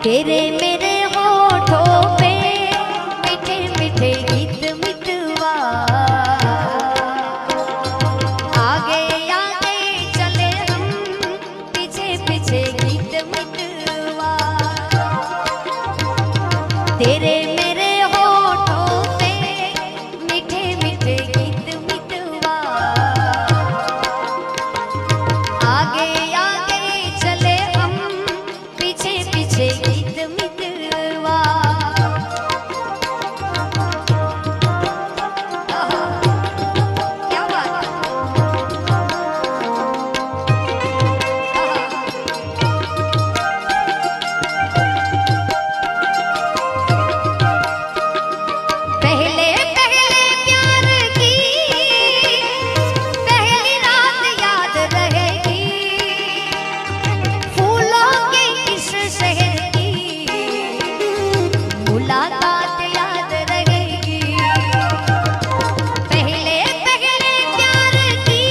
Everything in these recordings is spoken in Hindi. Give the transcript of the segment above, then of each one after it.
तेरे मेरे होठों पे मीठे मीठे गीत मितवा, आगे आगे चले हम पीछे पीछे गीत मितवा। तेरे मेरे होठों पे मीठे मीठे गीत मितवा, आगे आगे चले हम पीछे पीछे गीत मितवा। क्या बात है। पहले पहले प्यार की पहली रात याद रहेगी, फूलों के इस शहर की मुलाकात याद रहेगी। पहले पहले प्यार की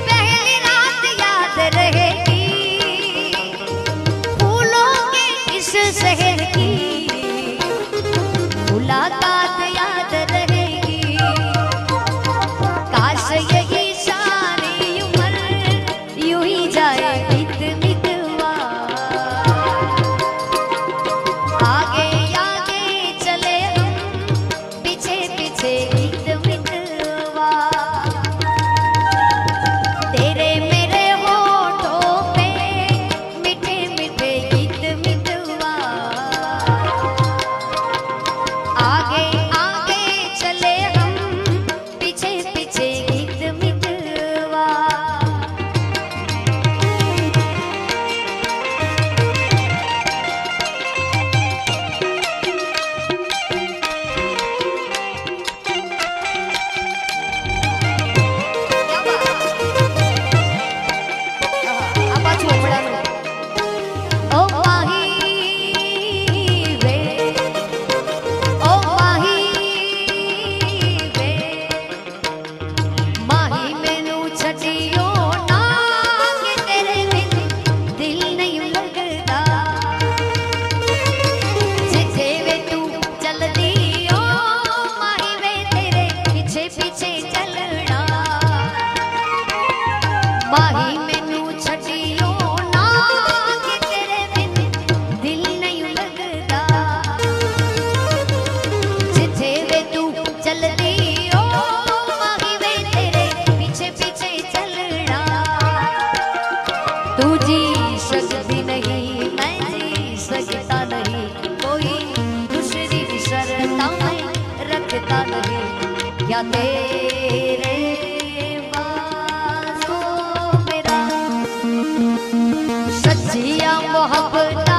पहली रात याद रहेगी, फूलों के इस शहर की मुलाकात याद रहेगी। काश यही सारी उम्र यूं ही जाए बीत मितवा, आगे आगे चले हम पीछे पीछे गीत मितवा। तेरे मेरे होठों पे मीठे मीठे गीत मितवा, आगे आगे चले हम पीछे पीछे गीत मितवा। ओ माही वे, ओ माही वे, माही मैनू छड्डियो ना कि तेरे बिन दिल नहीं लगदा, जिथे वे तू चलदी ओ माही वे तेरे पीछे पीछे चलना। माही मैनू छड्डियो ना कि तेरे बिन दिल नहीं लगदा, जिथे वे तू चलदी ओ माही वे तेरे पीछे पीछे चलना। तू जी सकती नहीं मैं जी सकता नहीं, कोई दूसरी शर्त मैं रखता नहीं, क्या तेरे बाजों मेरा सच्चिया मोहब्बत